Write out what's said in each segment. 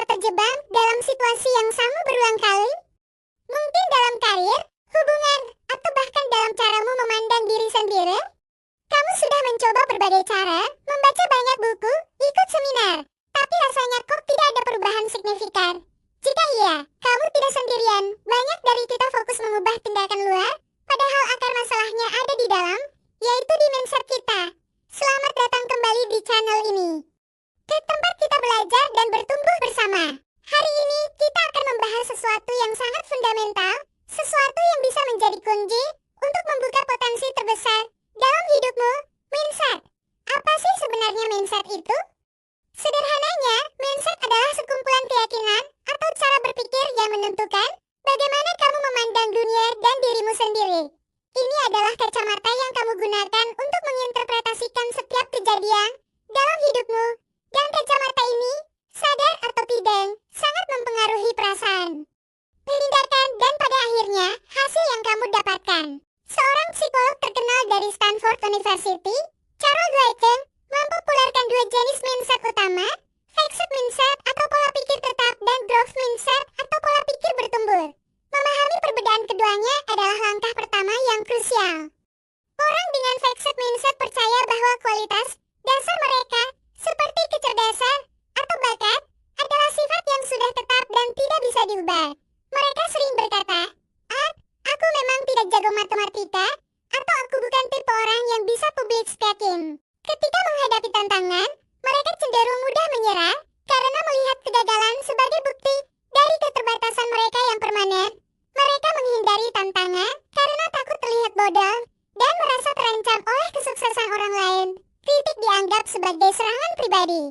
terjebak dalam situasi yang sama berulang kali? Mungkin dalam karir, hubungan, atau bahkan dalam caramu memandang diri sendiri? Kamu sudah mencoba berbagai cara, membaca banyak buku, ikut seminar, tapi rasanya kok tidak ada perubahan signifikan. Jika iya, kamu tidak sendirian. Banyak dari kita fokus mengubah tindakan luar, padahal akar masalahnya ada di dalam, yaitu di mindset kita. Selamat datang kembali di channel ini, ke tempat kita belajar dan bertumbuh bersama. Hari ini kita akan membahas sesuatu yang sangat fundamental, sesuatu yang bisa menjadi kunci untuk membuka potensi terbesar dalam hidupmu, mindset. Apa sih sebenarnya mindset itu? Sederhananya, mindset adalah sekumpulan keyakinan atau cara berpikir yang menentukan bagaimana kamu memandang dunia dan dirimu sendiri. Ini adalah kacamata yang kamu gunakan untuk menginterpretasikan setiap kejadian dalam hidupmu. Dan kacamata ini, sadar atau tidak, sangat mempengaruhi perasaan, tindakan, dan pada akhirnya hasil yang kamu dapatkan. Seorang psikolog terkenal dari Stanford University, Carol Dweck, mempopulerkan dua jenis mindset utama, fixed mindset atau pola pikir tetap dan growth mindset atau pola pikir bertumbuh. Memahami perbedaan keduanya adalah langkah pertama yang krusial. Orang dengan fixed mindset percaya bahwa kualitas dasar mereka, seperti kecerdasan atau bakat, adalah sifat yang sudah tetap dan tidak bisa diubah. Mereka sering berkata, aku memang tidak jago matematika, atau aku bukan tipe orang yang bisa public speaking. Ketika menghadapi tantangan, mereka cenderung mudah menyerah karena melihat kegagalan sebagai bukti dari keterbatasan mereka yang permanen. Mereka menghindari tantangan karena takut terlihat bodoh dan merasa terancam oleh kesuksesan orang lain. Kritik dianggap sebagai serangan pribadi,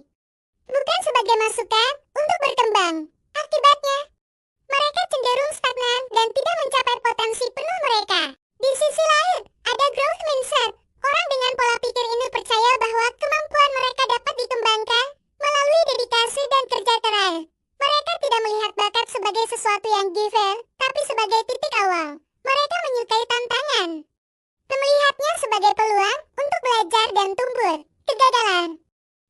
bukan sebagai masukan untuk berkembang. Akibatnya, mereka cenderung stagnan dan tidak mencapai potensi penuh mereka. Di sisi lain, ada growth mindset. Orang dengan pola pikir ini percaya bahwa kemampuan mereka dapat dikembangkan melalui dedikasi dan kerja keras. Mereka tidak melihat bakat sebagai sesuatu yang given, tapi sebagai titik awal. Mereka menyukai tantangan, melihatnya sebagai peluang untuk belajar dan tumbuh. Kegagalan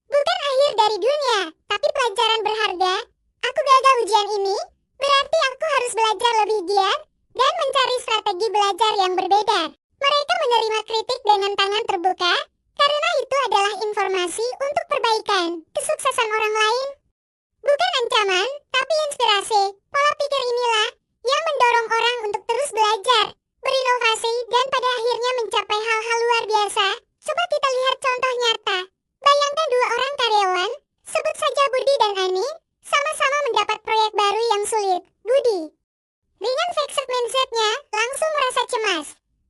bukan akhir dari dunia, tapi pelajaran berharga. Aku gagal ujian ini, berarti aku harus belajar lebih giat dan mencari strategi belajar yang berbeda. Mereka menerima kritik dengan tangan terbuka, karena itu adalah informasi untuk perbaikan kesuksesan orang lain. Bukan ancaman, tapi inspirasi. Pola pikir inilah yang mendorong orang untuk terus belajar, berinovasi, dan pada akhirnya mencapai hal-hal luar biasa. Coba kita lihat contoh nyata. Bayangkan dua orang karyawan, sebut saja Budi dan Ani, sama-sama mendapat proyek baru yang sulit. Budi, dengan fixed mindset-nya, langsung merasa cemas.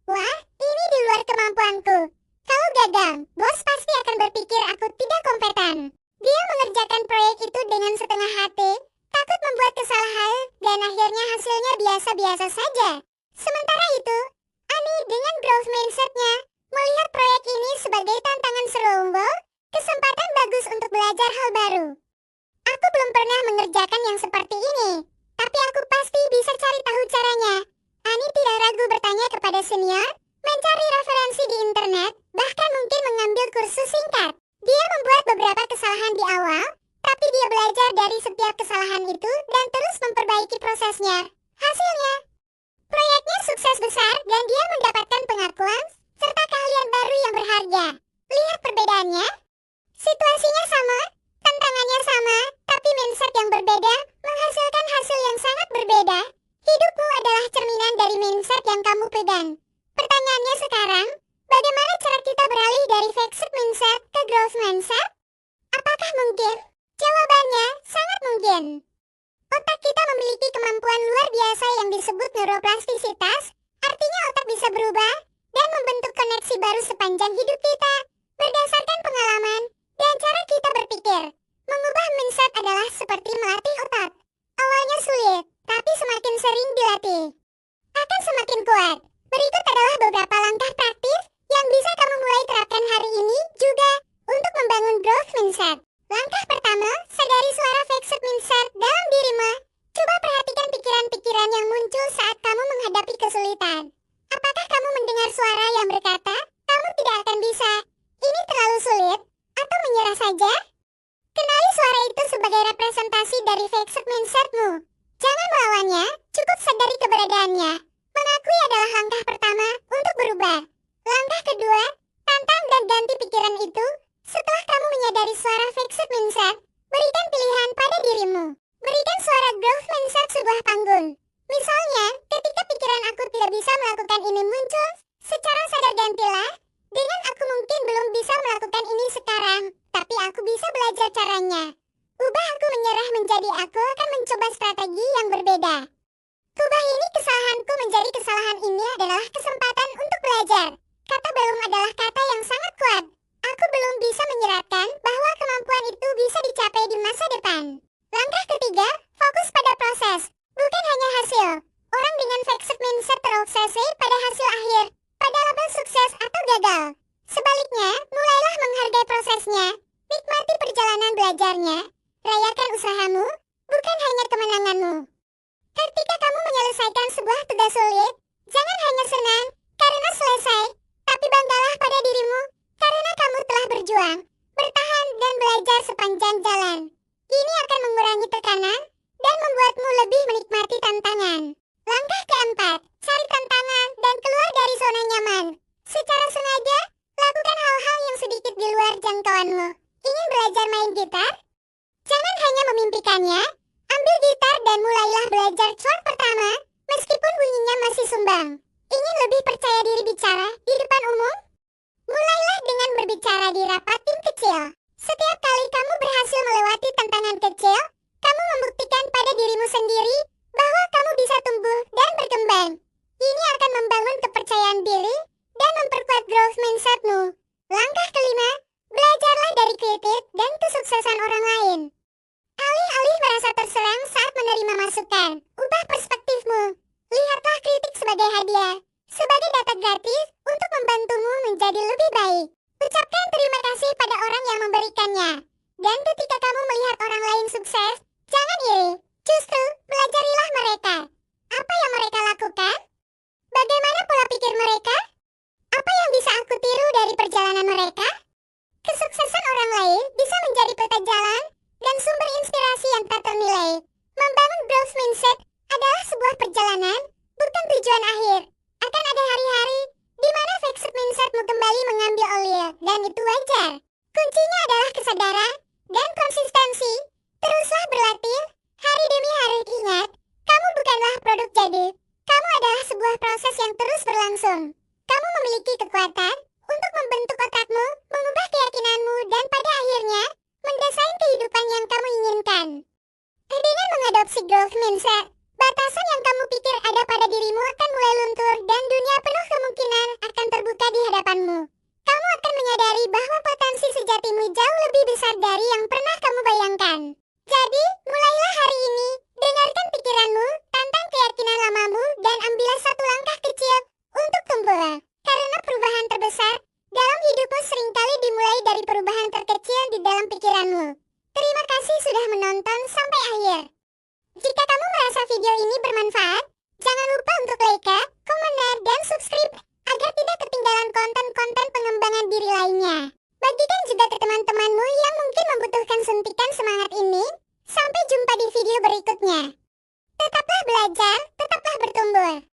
Wah, ini di luar kemampuanku. Kalau gagal, bos pasti akan berpikir aku tidak kompeten. Dia mengerjakan proyek itu dengan setengah hati, takut membuat kesalahan, dan akhirnya hasilnya biasa-biasa saja. Sementara itu, Ani dengan growth mindset-nya melihat proyek ini sebagai tantangan serumbul, kesempatan bagus untuk belajar hal baru. Aku belum pernah mengerjakan yang seperti ini, tapi aku pasti bisa cari tahu caranya. Ani tidak ragu bertanya kepada senior, mencari referensi di internet, bahkan mungkin mengambil kursus singkat. Dia membuat beberapa kesalahan di awal, tapi dia belajar dari setiap kesalahan itu dan terus memperbaiki prosesnya. Hasilnya, proyeknya sukses besar dan dia mendapatkan pengakuan serta keahlian baru yang berharga. Lihat perbedaannya? Situasinya sama, tantangannya sama, tapi mindset yang berbeda menghasilkan hasil yang sangat berbeda. Hidupmu adalah cerminan dari mindset yang kamu pegang. Pertanyaannya sekarang, bagaimana cara kita beralih dari fixed mindset ke growth mindset? Apakah mungkin? Jawabannya sangat mungkin. Otak kita memiliki kemampuan luar biasa yang disebut neuroplastisitas, artinya otak bisa berubah dan membentuk koneksi baru sepanjang hidup kita, berdasarkan pengalaman dan cara kita berpikir. Mengubah mindset adalah seperti melatih otak. Awalnya sulit, tapi semakin sering dilatih, akan semakin kuat. Berikut adalah beberapa langkah praktis yang bisa kamu mulai terapkan hari ini juga untuk membangun growth mindset. Langkah pertama, sadari suara fixed mindset dalam dirimu. Coba perhatikan pikiran-pikiran yang muncul saat kamu menghadapi kesulitan. Apakah kamu mendengar suara yang berkata, kamu tidak akan bisa, ini terlalu sulit, atau menyerah saja? Kenali suara itu sebagai representasi dari dari fixed mindset-mu. Jangan melawannya, cukup sadari keberadaannya. Mengakui adalah langkah pertama untuk berubah. Langkah kedua, tantang dan ganti pikiran itu. Setelah kamu menyadari suara fixed mindset, berikan pilihan pada dirimu. Berikan suara growth mindset sebuah panggung. Misalnya, ketika pikiran aku tidak bisa melakukan ini muncul, secara sadar gantilah. Dengan aku mungkin belum bisa melakukan ini sekarang, tapi aku bisa belajar caranya. Ubah aku menyerah menjadi aku akan mencoba strategi yang berbeda. Ubah ini kesalahanku menjadi kesalahan ini adalah kesempatan untuk belajar. Kata belum adalah kata yang sangat kuat. Aku belum bisa menyeratkan bahwa kemampuan itu bisa dicapai di masa depan. Langkah ketiga, fokus pada proses, bukan hanya hasil. Orang dengan fixed mindset terobsesi pada hasil akhir, pada label sukses atau gagal. Sebaliknya, mulailah menghargai prosesnya, nikmati perjalanan belajarnya, rayakan usahamu, bukan hanya kemenanganmu. Ketika kamu menyelesaikan sebuah tugas sulit, jangan hanya senang karena selesai, tapi banggalah pada dirimu karena kamu telah berjuang, bertahan dan belajar sepanjang jalan. Ini akan mengurangi tekanan dan membuatmu lebih menikmati tantangan. Langkah keempat, cari tantangan dan keluar dari zona nyaman. Secara sengaja, lakukan hal-hal yang sedikit di luar jangkauanmu. Ingin belajar main gitar? Jangan hanya memimpikannya. Ambil gitar dan mulailah belajar chord pertama, meskipun bunyinya masih sumbang. Ingin lebih percaya diri bicara di depan umum? Mulailah dengan berbicara di rapat tim kecil. Setiap kali kamu berhasil melewati tantangan kecil, kamu membuktikan pada dirimu sendiri bahwa kamu bisa tumbuh dan berkembang. Ini akan membangun kepercayaan diri dan memperkuat growth mindset-mu. Langkah kelima, belajarlah dari kritik dan kesuksesan orang lain. Alih-alih merasa terserang saat menerima masukan, ubah perspektifmu. Lihatlah kritik sebagai hadiah, sebagai data gratis untuk membantumu menjadi lebih baik. Ucapkan terima kasih pada orang yang memberikannya. Dan ketika kamu melihat orang lain sukses, jangan iri. Justru, belajarilah mereka. Apa yang mereka lakukan? Bagaimana pola pikir mereka? Apa yang bisa aku tiru dari perjalanan mereka? Kesuksesan orang lain bisa menjadi peta jalan dan sumber inspirasi yang tak ternilai. Membangun growth mindset adalah sebuah perjalanan, bukan tujuan akhir. Akan ada hari-hari di mana fixed mindsetmu kembali mengambil alih, dan itu wajar. Kuncinya adalah kesadaran dan konsistensi. Teruslah berlatih, hari demi hari. Ingat, kamu bukanlah produk jadi. Kamu adalah sebuah proses yang terus berlangsung. Kamu memiliki kekuatan untuk membentuk otakmu, mengubah keyakinanmu, dan pada akhirnya, mendesain kehidupan yang kamu inginkan. Dengan mengadopsi growth mindset, batasan yang kamu pikir ada pada dirimu akan mulai luntur dan dunia penuh kemungkinan akan terbuka di hadapanmu. Kamu akan menyadari bahwa potensi sejatimu jauh lebih besar dari yang pernah kamu bayangkan. Jadi, mulailah hari ini, dengarkan pikiranmu, tantang keyakinan lamamu, dan ambillah satu langkah kecil untuk tumbuh. Karena perubahan terbesar dalam hidupmu seringkali dimulai dari perubahan terkecil di dalam pikiranmu. Terima kasih sudah menonton sampai akhir. Jika kamu merasa video ini bermanfaat, jangan lupa untuk like, komen, dan subscribe.